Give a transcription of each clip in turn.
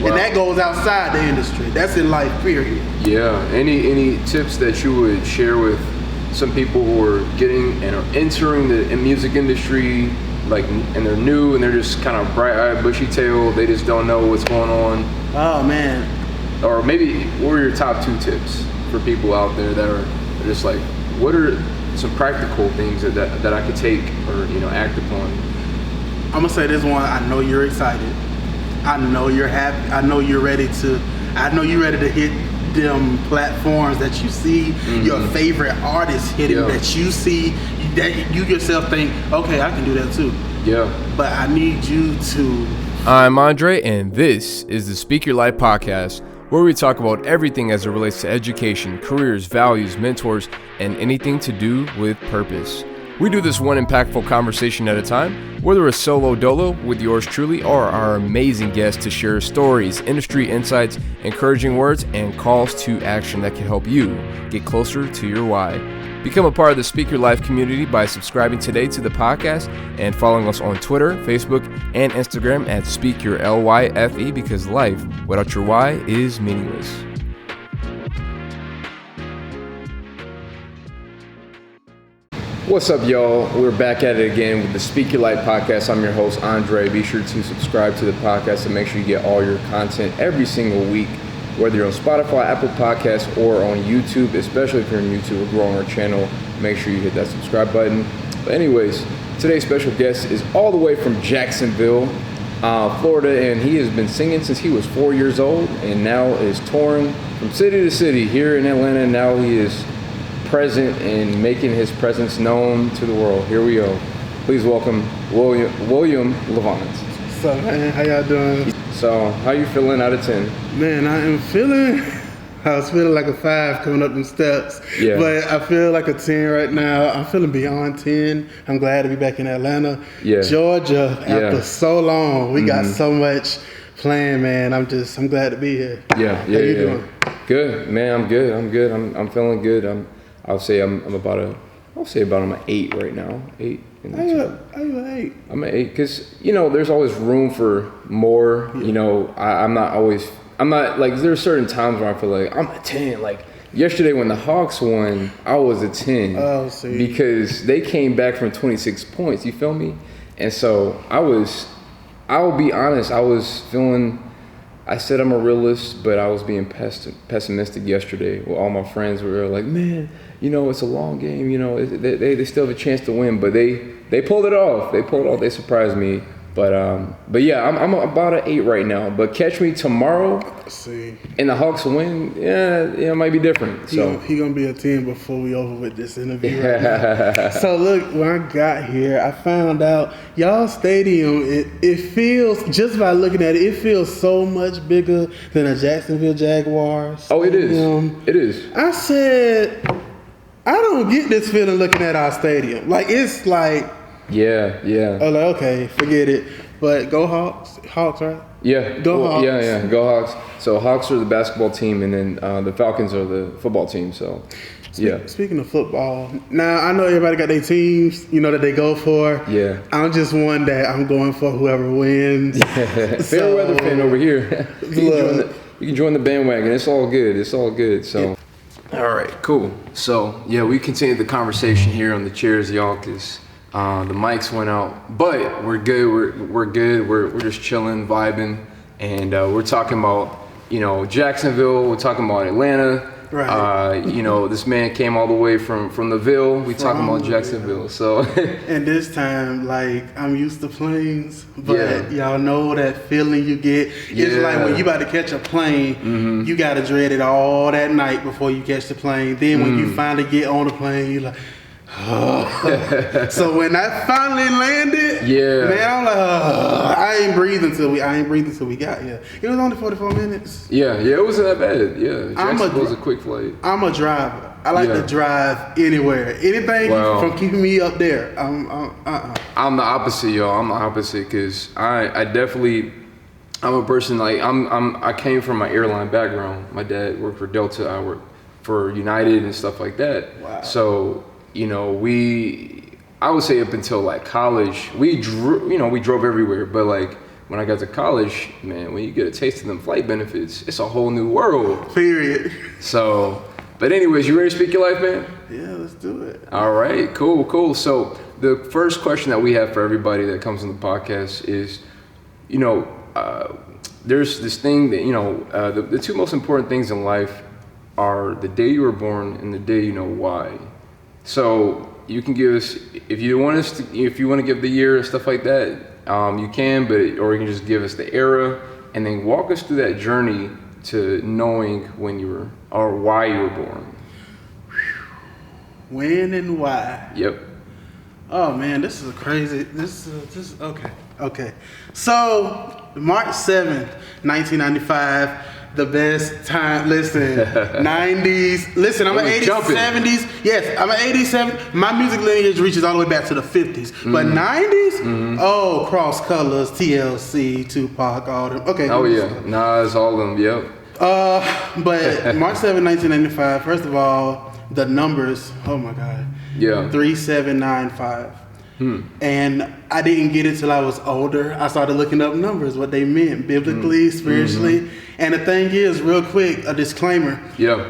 Wow. And that goes outside the industry. That's in life, period. Yeah. Any tips that you would share with some people who are getting and are entering the music industry, like, and they're new and they're just kind of bright-eyed, bushy-tailed, they just don't know what's going on? Oh, man. Or maybe, what are your top 2 tips for people out there that are just like, what are some practical things that I could take or, act upon? I'm gonna say this one. I know you're excited. I know you're happy. I know you're ready to hit them platforms that you see your favorite artists hitting, that you see, that you yourself think, okay, I can do that too. Yeah. But I need you to. I'm Andre, and this is the Speak Your Life Podcast, where we talk about everything as it relates to education, careers, values, mentors, and anything to do with purpose. We do this one impactful conversation at a time, whether it's solo dolo with yours truly or our amazing guests to share stories, industry insights, encouraging words, and calls to action that can help you get closer to your why. Become a part of the Speak Your Life community by subscribing today to the podcast and following us on Twitter, Facebook, and Instagram at Speak Your LYFE, because life without your why is meaningless. What's up, y'all? We're back at it again with the Speak Your Life Podcast. I'm your host, Andre. Be sure to subscribe to the podcast and make sure you get all your content every single week, whether you're on Spotify, Apple Podcasts, or on YouTube. Especially if you're on YouTube, we're growing our channel. Make sure you hit that subscribe button. But anyways, today's special guest is all the way from Jacksonville, Florida, and he has been singing since he was 4 years old and now is touring from city to city here in Atlanta. Now he is present and making his presence known to the world. Here we go. Please welcome William LaVant. What's up, man? How y'all doing? So, how you feeling out of 10? Man, I was feeling like a 5 coming up them steps. Yeah. But I feel like a 10 right now. I'm feeling beyond 10. I'm glad to be back in Atlanta. Yeah. Georgia, after so long, we got so much planned, man. I'm glad to be here. Yeah. How you doing? Good, man. I'm good. I'm feeling good. I'll say I'm about an 8 right now. 8. How you an 8? I'm an 8 because there's always room for more. Yeah. I'm not like, there's certain times where I feel like I'm a 10. Like yesterday when the Hawks won, I was a 10. Oh, see. Because they came back from 26 points. You feel me? And so I'll be honest. I said I'm a realist, but I was being pessimistic yesterday. Well, all my friends were like, man, it's a long game. They still have a chance to win, but they pulled it off. They surprised me. But yeah, I'm about an 8 right now. But catch me tomorrow, and the Hawks win. Yeah, it might be different. So he gonna be a 10 before we over with this interview. Right now. So look, when I got here, I found out y'all stadium. It feels, just by looking at it, it feels so much bigger than a Jacksonville Jaguars. Oh, it is. It is. I said, I don't get this feeling looking at our stadium. Like, it's like. Yeah. I'm like, okay, forget it. But go Hawks, right? Yeah. Go Hawks. Yeah. Go Hawks. So Hawks are the basketball team, and then the Falcons are the football team. So, yeah. Speaking of football, now I know everybody got their teams, that they go for. Yeah. I'm just one that I'm going for whoever wins. Yeah. Fair weather fan over here. You can join the bandwagon. It's all good. So. Yeah. All right. Cool. So yeah, we continued the conversation here on the chairs, y'all, because the mics went out, but we're good. We're good. We're just chilling, vibing, and we're talking about Jacksonville. We're talking about Atlanta. Right. This man came all the way from the Ville. We talking about Jacksonville. So. And this time, like, I'm used to planes, but y'all know that feeling you get. It's like when you about to catch a plane, you gotta dread it all that night before you catch the plane. Then when you finally get on the plane, you like. So when I finally landed, man, I'm like, I ain't breathing till we got here. It was only 44 minutes. Yeah, it wasn't that bad. Yeah, Jacksonville's a quick flight. I'm a driver. I like to drive anywhere. Anything from keeping me up there. I'm the opposite, y'all. I'm the opposite because I'm a person like I came from my airline background. My dad worked for Delta. I worked for United and stuff like that. Wow. So. I would say up until like college, we drove everywhere. But like when I got to college, man, when you get a taste of them flight benefits, it's a whole new world. Period. So, but anyways, you ready to speak your life, man? Yeah, let's do it. All right, cool. So the first question that we have for everybody that comes on the podcast is, there's this thing that, the two most important things in life are the day you were born and the day you know why. So you can give us, if you want to give the year and stuff like that, you can, or you can just give us the era and then walk us through that journey to knowing when you were, or why you were born. When and why? Yep. Oh man, this is crazy. Okay. So March 7th, 1995. The best time, listen, 90s. Listen, I'm an 80s, jumping. 70s. Yes, I'm an 80s, 70s. My music lineage reaches all the way back to the 50s. But 90s, oh, Cross Colors, TLC, Tupac, all them. Okay. Oh yeah, Nas, all of them, yep. But March 7, 1995, first of all, the numbers, oh my God. Yeah. 3795. And I didn't get it till I was older. I started looking up numbers, what they meant biblically, spiritually. And the thing is, real quick, a disclaimer. Yeah.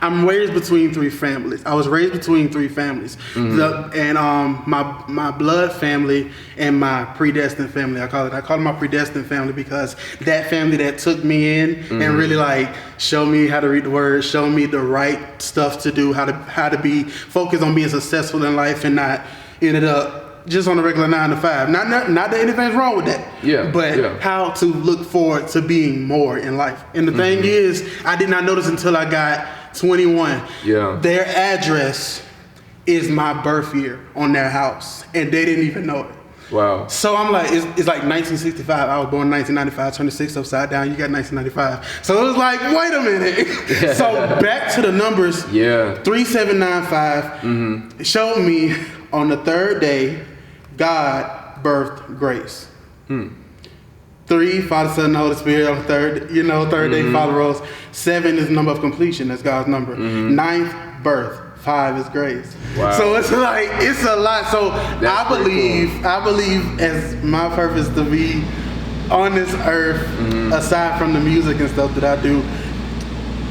I'm raised between three families. I was raised between three families. My blood family and my predestined family. I call it my predestined family because that family that took me in and really like showed me how to read the word, showed me the right stuff to do, how to be focused on being successful in life and not ended up just on a regular 9 to 5. Not that anything's wrong with that. Yeah. But how to look forward to being more in life. And the thing is, I did not notice until I got 21. Yeah. Their address is my birth year on their house, and they didn't even know it. Wow. So I'm like, it's like 1965. I was born in 1995, turned the 6 upside down. You got 1995. So it was like, wait a minute. So back to the numbers. Yeah. 3795 showed me on the third day, God birthed grace. 3, Father, Son, and Holy Spirit on the third day, Father rose. 7 is the number of completion. That's God's number. 9th, birth. 5 is grace. Wow. So it's like, it's a lot. So I believe as my purpose to be on this earth, aside from the music and stuff that I do,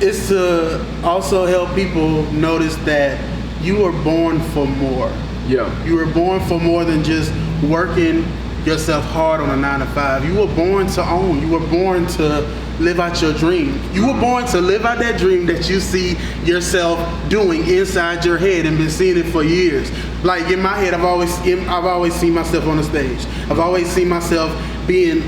is to also help people notice that you were born for more. Yeah. You were born for more than just working yourself hard on a 9 to 5. You were born to own. You were born to live out your dream. You were born to live out that dream that you see yourself doing inside your head and been seeing it for years. Like in my head, I've always seen myself on the stage. I've always seen myself being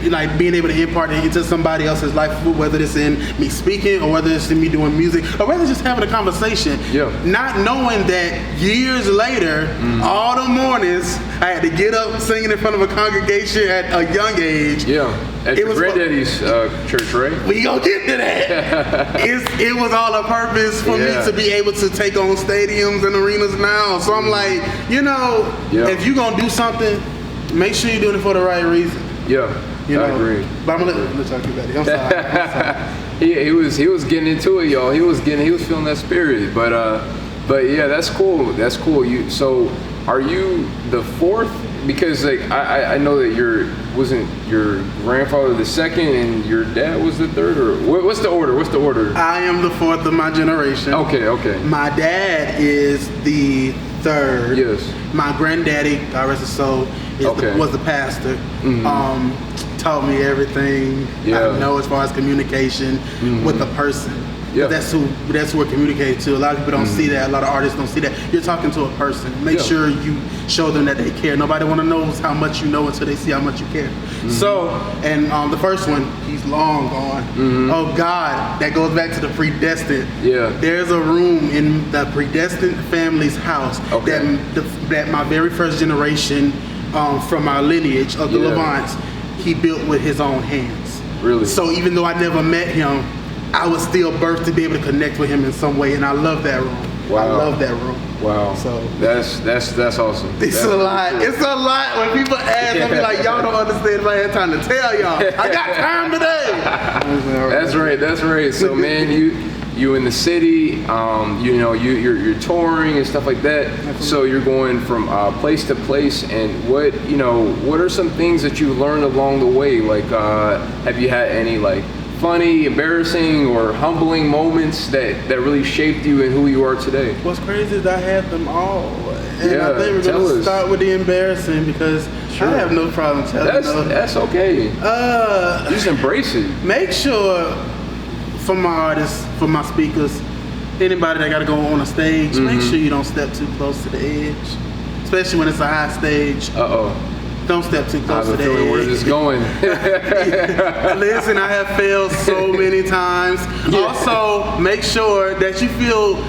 able to impart it into somebody else's life, whether it's in me speaking or whether it's in me doing music or whether it's just having a conversation. Yeah. Not knowing that years later, all the mornings I had to get up singing in front of a congregation at a young age. Yeah. At your granddaddy's church, right? We gonna get to that. It was all a purpose for me to be able to take on stadiums and arenas now. So I'm like, if you gonna do something, make sure you're doing it for the right reason. Yeah, I agree. But I'm gonna let y'all get back. I'm sorry. He was getting into it, y'all. He was feeling that spirit. But yeah, that's cool. That's cool. So are you the fourth? Because like I know that wasn't your grandfather the second and your dad was the third, or what's the order? I am the fourth of my generation. Okay. My dad is the third. Yes. My granddaddy, God rest his soul, was the pastor. Taught me everything I know as far as communication with a person. Yeah. That's who we're communicating to. A lot of people don't see that. A lot of artists don't see that. You're talking to a person. Make sure you show them that they care. Nobody want to know how much you know until they see how much you care. So, and the first one, he's long gone. Oh God, that goes back to the Predestined. Yeah. There's a room in the Predestined family's house that my very first generation from our lineage of the LaVants, he built with his own hands. Really? So even though I never met him, I was still birthed to be able to connect with him in some way, and I love that room. Wow. I love that room. Wow. So that's awesome. It's a lot. It's a lot. When people ask, I be like, y'all don't understand if I had time to tell y'all. I got time today. That's right. So man, you in the city, you're touring and stuff like that. Absolutely. So you're going from place to place, and what are some things that you learned along the way? Like, have you had any like funny, embarrassing, or humbling moments that really shaped you and who you are today? What's crazy is I had them all. And Yeah, I think we're going to start with the embarrassing because Sure. I have no problem telling them. That's okay. Just embrace it. Make sure for my artists, for my speakers, anybody that got to go on a stage, make sure you don't step too close to the edge, especially when it's a high stage. Don't step too close to the edge. Where this going? Listen, I have failed so many times. Yeah. Also, make sure that you feel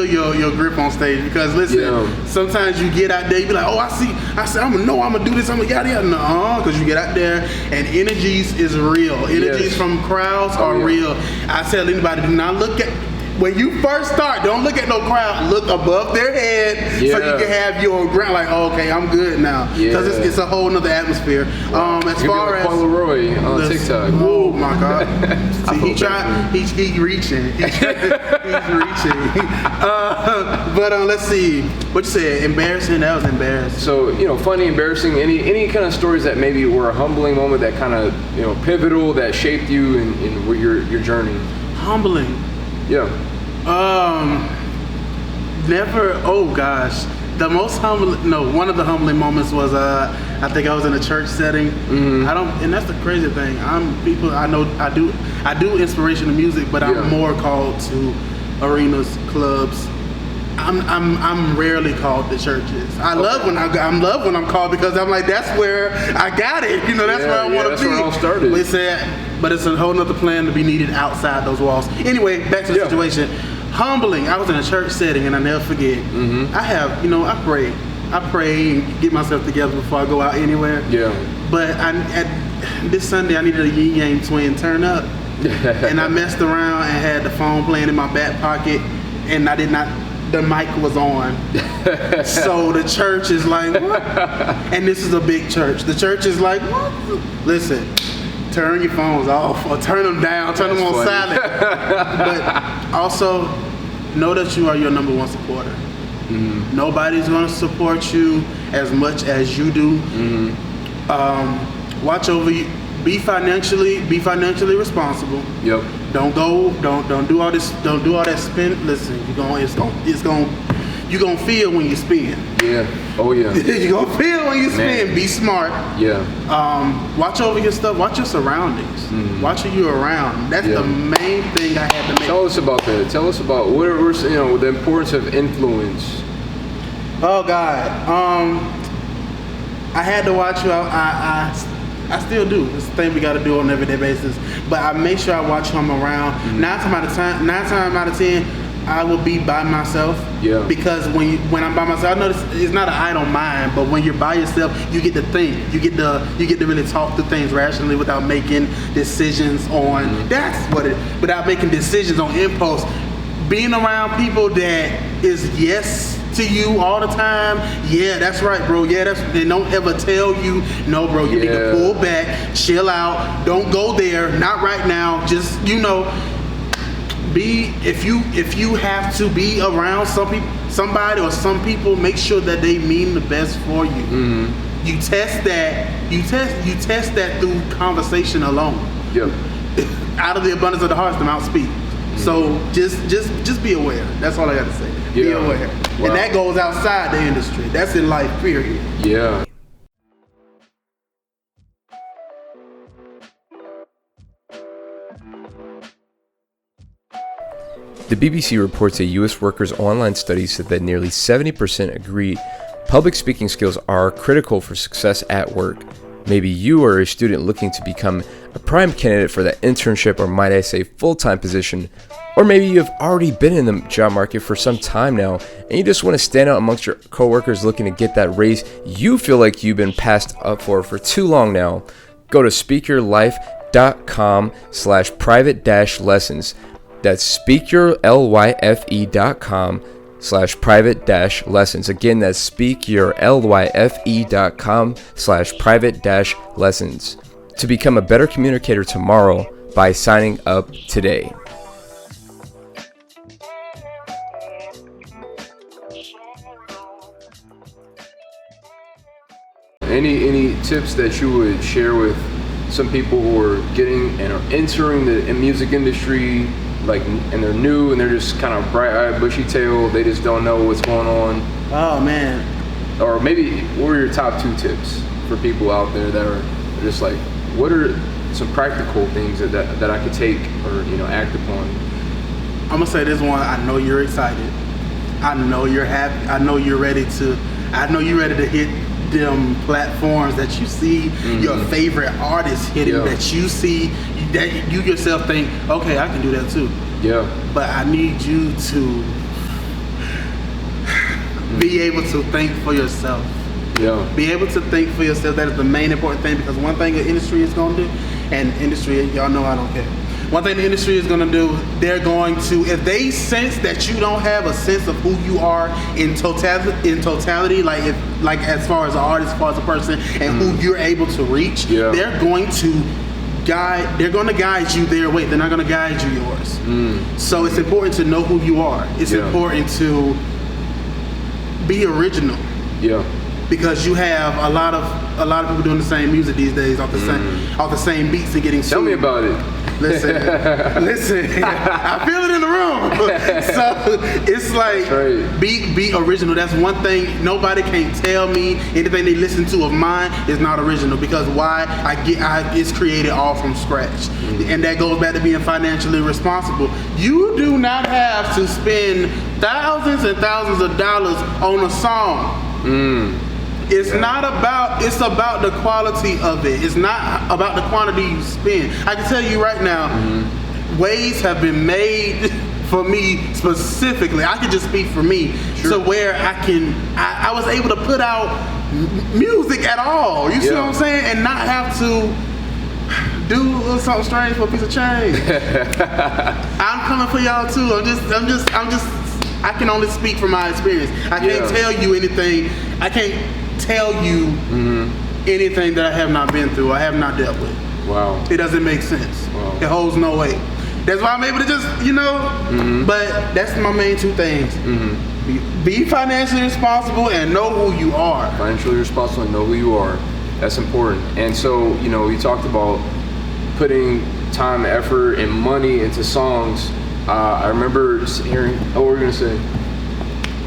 your grip on stage, because listen, sometimes you get out there, you be like, oh, I see, I'm gonna do this, I'm gonna yada yada. No, because you get out there and energies is real. Energies from crowds are real. I tell anybody, do not look at. When you first start, don't look at no crowd. Look above their head so you can have your ground. Like, oh, okay, I'm good now, because it's a whole nother atmosphere. As far as Paul Leroy on TikTok. Oh my God! See, he's reaching. He's reaching. But let's see. What you said? Embarrassing. That was embarrassing. So funny, embarrassing. Any kind of stories that maybe were a humbling moment that kind of pivotal that shaped you in your journey. Humbling. Yeah. Never. Oh gosh, one of the humbling moments was I think I was in a church setting. And that's the crazy thing. I do inspirational music, but I'm more called to arenas, clubs. I'm rarely called to churches. I love when I'm called, because I'm like, that's where I got it. That's where I want to be. That's where it all started. But it's a whole nother plan to be needed outside those walls. Anyway, back to the situation. Humbling. I was in a church setting, and I never forget. I have, I pray and get myself together before I go out anywhere. Yeah. But this Sunday, I needed a yin yang twin turn up, and I messed around and had the phone playing in my back pocket, and I did not. The mic was on. So the church is like, what? And this is a big church. The church is like, what? Listen, turn your phones off or turn them down, turn them on silent. But also, know that you are your number one supporter. Nobody's going to support you as much as you do. Watch over you. Be financially responsible. Yep. Don't do all this. Don't do all that spend. Listen, you're gonna feel when you spend. Yeah. Oh yeah. You're gonna feel when you spend. Be smart. Yeah. Watch over your stuff. Watch your surroundings. Watch who you're around. That's the main thing I had to make. Tell us about that. Tell us about what are the importance of influence. Oh God. I had to watch you. I still do. It's the thing we got to do on an everyday basis. But I make sure I watch who I'm around. 9 times out of 10, I will be by myself. Yeah. Because when I'm by myself, I know it's not an idle mind, but when you're by yourself, you get to think. You get to really talk through things rationally without making decisions on. That's what it. Without making decisions on impulse. Being around people that is yes to you all the time. Yeah, that's right, bro. Yeah, they don't ever tell you, no, bro, you need to pull back, chill out, don't go there, not right now. Just be if you have to be around somebody or some people, make sure that they mean the best for you. You test that. You test that through conversation alone. Yep. Out of the abundance of the heart, the mouth speaks. So just be aware. That's all I got to say. Be aware. Wow. And that goes outside the industry. That's in life, period. Yeah. The BBC reports a U.S. workers' online study said that nearly 70% agreed public speaking skills are critical for success at work. Maybe you are a student looking to become a prime candidate for that internship, or might I say full-time position. Or maybe you have already been in the job market for some time now, and you just want to stand out amongst your coworkers looking to get that raise you feel like you've been passed up for too long now. Go to speakyourlife.com/private-lessons. That's speakyourlife.com/private-lessons. Again, that's speakyourlife.com/private-lessons to become a better communicator tomorrow by signing up today. Any tips that you would share with some people who are getting and are entering the music industry, like, and they're new and they're just kind of bright-eyed, bushy-tailed, they just don't know what's going on? Oh man. Or maybe what are your top 2 tips for people out there that are just like, what are some practical things that I could take or act upon? I'm gonna say this one. I know you're excited. I know you're happy. I know you're ready to hit them platforms that you see your favorite artists hitting, that you see, that you yourself think, okay, I can do that too. Yeah. But I need you to be able to think for yourself. Yeah. Be able to think for yourself. That is the main important thing, because one thing the industry is going to do, and industry, y'all know I don't care. One thing the industry is going to do, they're going to, if they sense that you don't have a sense of who you are in totality, like as far as an artist, as far as a person, and who you're able to reach, they're going to guide you their way. They're not going to guide you yours. So it's important to know who you are. It's important to be original. Yeah. Because you have a lot of people doing the same music these days off the same beats and getting sued. Tell me about it. Listen, I feel it in the room. So it's like, be original. That's one thing. Nobody can tell me anything they listen to of mine is not original, because it's created all from scratch. And that goes back to being financially responsible. You do not have to spend thousands and thousands of dollars on a song. It's not about, it's about the quality of it. It's not about the quantity you spend. I can tell you right now, ways have been made for me specifically. I can just speak for me, to where I was able to put out music at all. You see what I'm saying? And not have to do a little something strange for a piece of change. I'm coming for y'all too. I'm just, I can only speak from my experience. I can't tell you anything. I can't tell you anything that I have not been through, I have not dealt with. Wow. It doesn't make sense. Wow. It holds no weight. That's why I'm able to just, but that's my main 2 things. Be financially responsible and know who you are. Financially responsible and know who you are. That's important. And so, you talked about putting time, effort, and money into songs. I remember hearing, what were you going to say?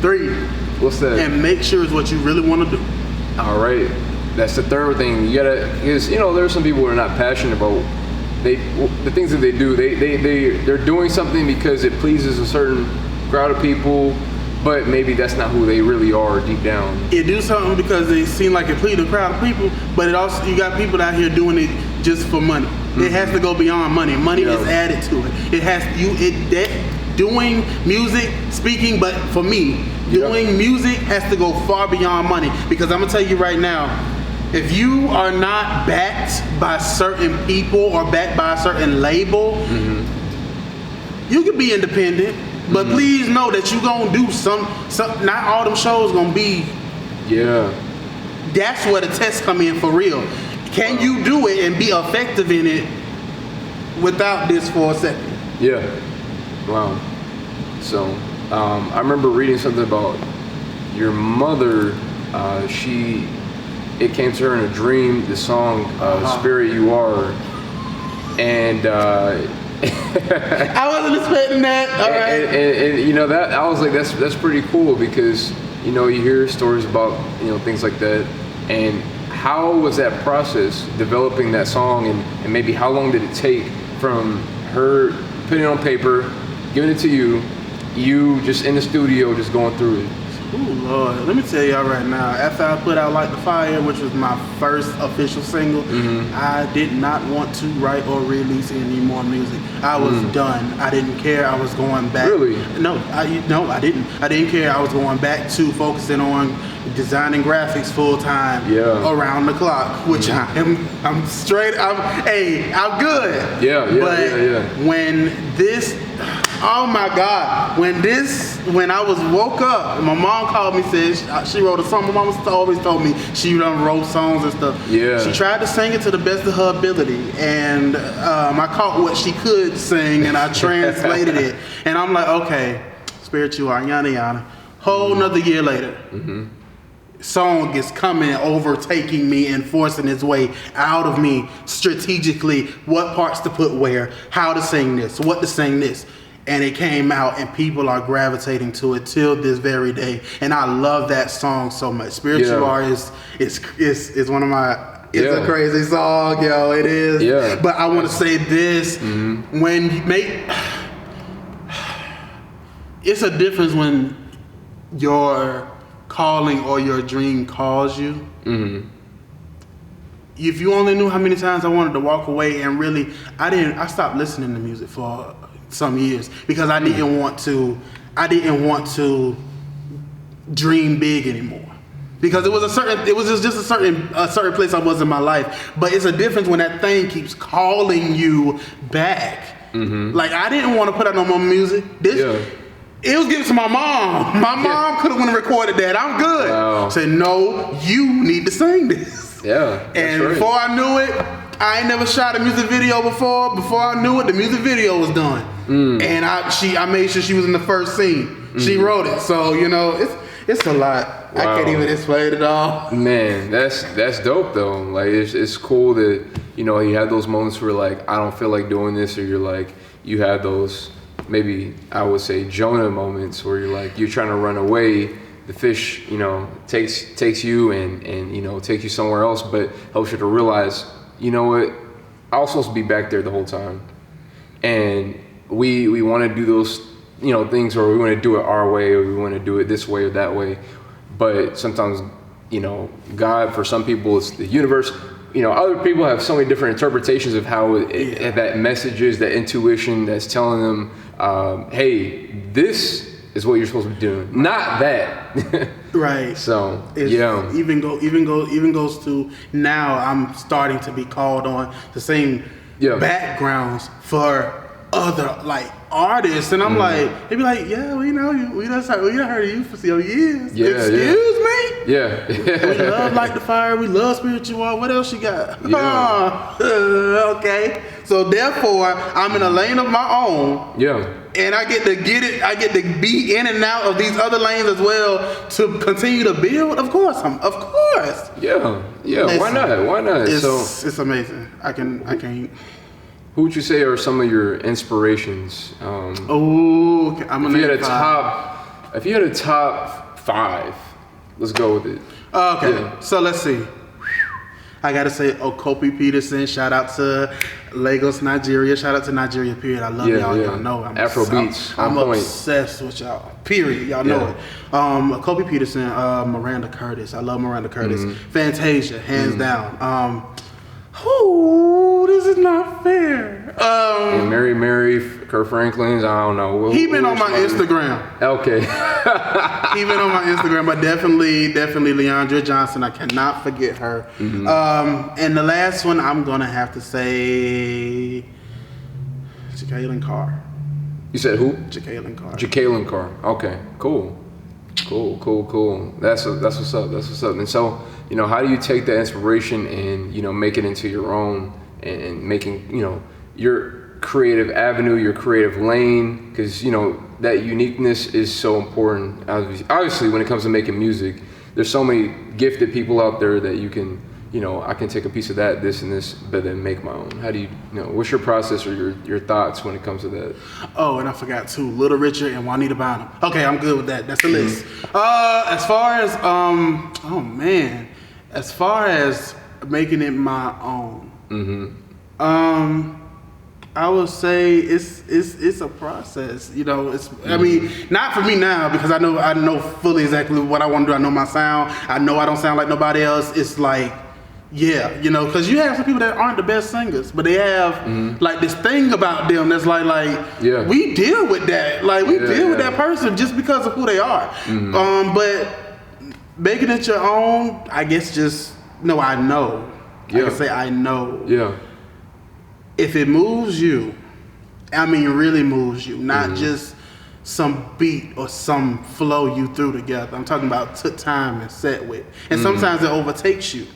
3. What's that? And make sure it's what you really want to do. All right. That's the 3rd thing. You gotta, because there are some people who are not passionate about the things that they do. They're doing something because it pleases a certain crowd of people, but maybe that's not who they really are deep down. It do something because they seem like it pleases a crowd of people, but it also, you got people out here doing it just for money. It has to go beyond money. Money is added to it. It has doing music, speaking, but for me, doing music has to go far beyond money, because I'm gonna tell you right now, if you are not backed by certain people or backed by a certain label, you can be independent, but please know that you gonna do some. Not all them shows gonna be. Yeah. That's where the tests come in for real. Can you do it and be effective in it without this for a second? Yeah. Wow. So, I remember reading something about your mother. It came to her in a dream, the song "Spirit You Are," and I wasn't expecting that. All right. And that I was like, that's pretty cool, because you hear stories about things like that. And how was that process, developing that song, and maybe how long did it take from her putting it on paper, giving it to you just in the studio, just going through it? Ooh, Lord. Let me tell y'all right now, after I put out Light the Fire, which was my first official single, I did not want to write or release any more music. I was done. I didn't care. I was going back. Really? No, I didn't. I didn't care. I was going back to focusing on designing graphics full time, around the clock, which I'm straight. I'm good. But when this, oh my God, when I was woke up, my mom called me, said she wrote a song. My mom always told me she done wrote songs and stuff. Yeah. She tried to sing it to the best of her ability, and I caught what she could sing, and I translated it. And I'm like, okay, Spirit You Are, yada yada. Whole another year later. song is coming, overtaking me and forcing its way out of me strategically, what parts to put where, how to sing this, what to sing this. And it came out, and people are gravitating to it till this very day. And I love that song so much. Spiritual Artist is one of my. It's a crazy song, yo. It is. Yeah. But I want to say this: when you make, it's a difference when your calling or your dream calls you. Mm-hmm. If you only knew how many times I wanted to walk away, and really, I stopped listening to music for some years because I didn't want to dream big anymore, because it was just a certain place I was in my life. But it's a difference when that thing keeps calling you back. Mm-hmm. Like, I didn't want to put out no more music. It was given to my mom. My mom could have went and recorded that. I'm good. Wow. Said, no, you need to sing this. Yeah. And right. before I knew it, I ain't never shot a music video before. Before I knew it, the music video was done. And I made sure she was in the first scene. She wrote it. So, it's a lot. Wow. I can't even explain it all. Man, that's dope though. Like, it's cool that, you have those moments where, like, I don't feel like doing this, or you're like, you have those, maybe I would say Jonah moments where you're like, you're trying to run away. The fish, takes you and takes you somewhere else, but helps you to realize, you know what, I was supposed to be back there the whole time. And we want to do those, things, or we want to do it our way, or we want to do it this way or that way. But sometimes, God, for some people, it's the universe. Other people have so many different interpretations of how that message is, that intuition that's telling them, hey, this is what you're supposed to be doing, not that. Right. So even goes to now. I'm starting to be called on the same backgrounds for other, like, artists, and I'm like, they be like, yeah, we know you. We done heard of you for so years. Excuse me. Yeah. We love Like the Fire. We love Spiritual. What else you got? Yeah. Okay. So therefore, I'm in a lane of my own. Yeah. And I get to get it. I get to be in and out of these other lanes as well to continue to build. Of course. Yeah. Why not? It's amazing. I can. Who would you say are some of your inspirations? Okay. If you had a top 5, let's go with it. Okay. Yeah. So let's see. I gotta say, Okopi Peterson. Shout out to Lagos, Nigeria. Shout out to Nigeria. Period. I love y'all. Y'all know Afrobeats. I'm obsessed with y'all. Period. Y'all know it. Okopi Peterson. Miranda Curtis. I love Miranda Curtis. Mm-hmm. Fantasia, hands down. This is not fair. And Mary, Kurt Franklin's, I don't know. He been on my Instagram. Okay. He been on my Instagram, but definitely Leandra Johnson. I cannot forget her. Mm-hmm. And the last one, I'm gonna have to say Jacqueline Carr. You said who? Jacqueline Carr. Jacqueline Carr. Okay, cool. That's what's up. And so, how do you take that inspiration and, make it into your own, and making, your creative avenue, your creative lane? Because, that uniqueness is so important. Obviously, when it comes to making music, there's so many gifted people out there that you can, I can take a piece of that, this and this, but then make my own. How do you, what's your process or your thoughts when it comes to that? Oh, and I forgot too, Little Richard and Juanita Bynum. Okay, I'm good with that. That's the list. As far as, as far as making it my own, I would say it's a process. I mean, not for me now, because I know fully exactly what I want to do. I know my sound. I know I don't sound like nobody else. It's like, because you have some people that aren't the best singers, but they have like this thing about them that's like we deal with that. Like, we deal with that person just because of who they are. But making it your own, I guess I know. I can say I know. Yeah. If it moves you, I mean, really moves you, not just some beat or some flow you threw together. I'm talking about took time and set with. And sometimes it overtakes you,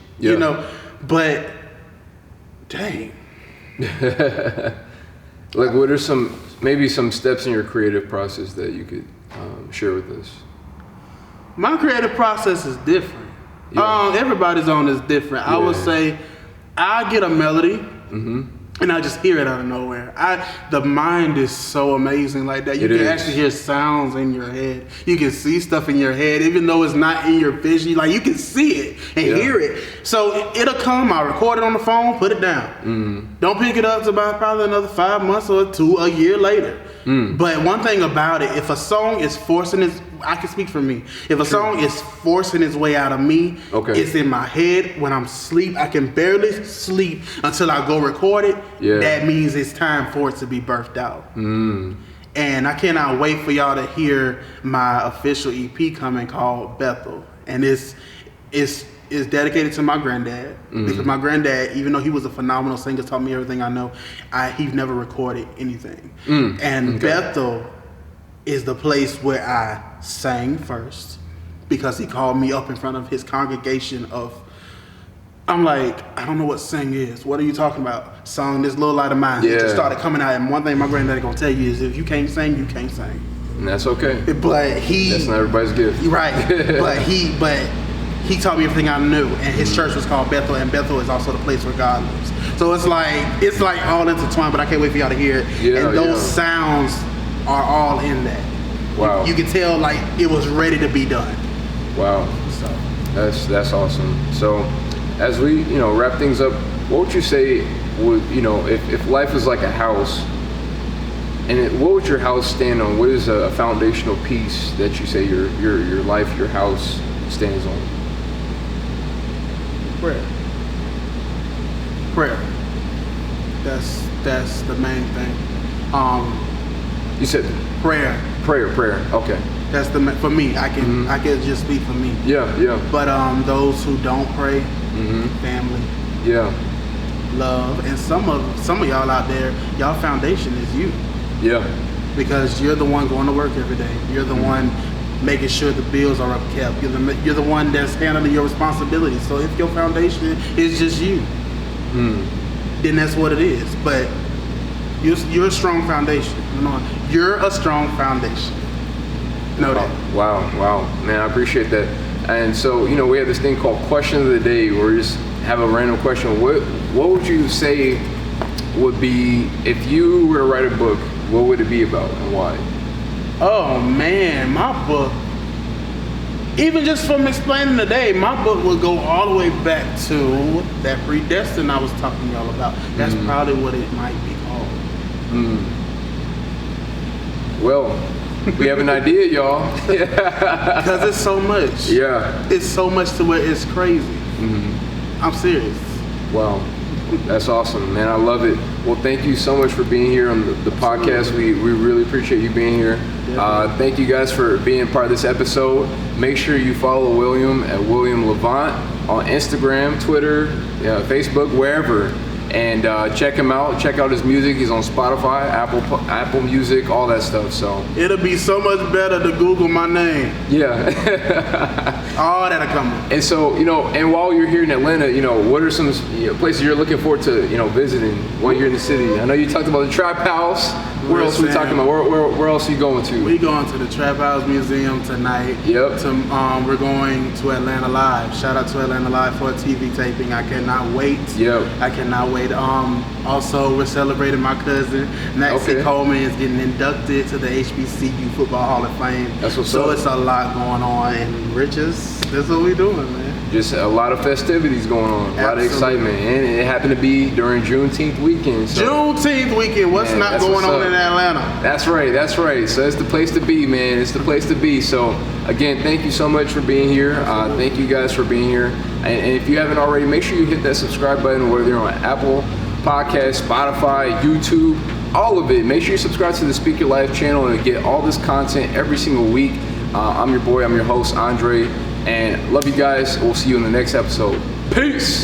but dang. Like, what are some steps in your creative process that you could share with us? My creative process is different. Everybody's zone is different. I would say I get a melody. And I just hear it out of nowhere. The mind is so amazing like that. You can actually hear sounds in your head. You can see stuff in your head, even though it's not in your vision. Like, you can see it and hear it. So it'll come. I'll record it on the phone, put it down. Don't pick it up till about probably another 5 months or a year later. But one thing about it, if a song is I can speak for me. If a song is forcing its way out of me, it's in my head. When I'm asleep, I can barely sleep until I go record it. That means it's time for it to be birthed out. And I cannot wait for y'all to hear my official EP coming called Bethel. And it's dedicated to my granddad. Because my granddad, even though he was a phenomenal singer, taught me everything I know, he's never recorded anything. And Bethel is the place where I sang first, because he called me up in front of his congregation I'm like, I don't know what sing is. What are you talking about? Song This Little Light of Mine. It just started coming out. And one thing my granddaddy gonna tell you is, if you can't sing, you can't sing. And that's okay. But that's not everybody's gift. Right. but he taught me everything I knew. And his church was called Bethel, and Bethel is also the place where God lives. So it's like all intertwined, but I can't wait for y'all to hear it. And those sounds are all in that. Wow. You can tell like it was ready to be done. Wow. So that's awesome. So as we, wrap things up, what would you say would, if life is like a house, and what would your house stand on? What is a foundational piece that you say your life, your house stands on? Prayer. That's the main thing. You said prayer. Okay. That's for me. I can just speak for me. Yeah. But those who don't pray, family. Yeah. Love, and some of y'all out there, y'all foundation is you. Yeah. Because you're the one going to work every day. You're the one making sure the bills are upkept. You're the one that's handling your responsibilities. So if your foundation is just you, then that's what it is. But you're a strong foundation. You're a strong foundation. Know that. Wow. Man, I appreciate that. And so, we have this thing called Question of the Day, where we just have a random question. What would you say would be, if you were to write a book, what would it be about and why? Oh man, my book, even just from explaining today, my book would go all the way back to that Predestined I was talking to y'all about. That's probably what it might be called. Well, we have an idea, y'all. Because it's so much. Yeah. It's so much to where it's crazy. I'm serious. Wow. That's awesome, man. I love it. Well, thank you so much for being here on the podcast. We really appreciate you being here. Thank you guys for being part of this episode. Make sure you follow William at William LaVant on Instagram, Twitter, Facebook, wherever. And check him out. Check out his music. He's on Spotify, Apple Music, all that stuff. So it'll be so much better to Google my name. Yeah. All that'll come. And so, and while you're here in Atlanta, what are some places you're looking forward to, visiting while you're in the city? I know you talked about the Trap House. Where else are we talking about? Where else are you going to? We're going to the Trap House Museum tonight. Yep. We're going to Atlanta Live. Shout out to Atlanta Live for a TV taping. I cannot wait. Yep. I cannot wait. Also, we're celebrating my cousin, Maxie Coleman, is getting inducted to the HBCU Football Hall of Fame. That's what's so up. It's a lot going on, and that's what we're doing, man. Just a lot of festivities going on, a lot of excitement, and it happened to be during Juneteenth weekend. So. Juneteenth weekend, what's not going on in Atlanta? That's right. So it's the place to be, man. It's the place to be. So again, thank you so much for being here. Thank you guys for being here. And if you haven't already, make sure you hit that subscribe button, whether you're on Apple Podcast, Spotify, YouTube, all of it. Make sure you subscribe to the Speak Your Life channel and get all this content every single week. I'm your boy, I'm your host, Andre, and love you guys. We'll see you in the next episode. Peace.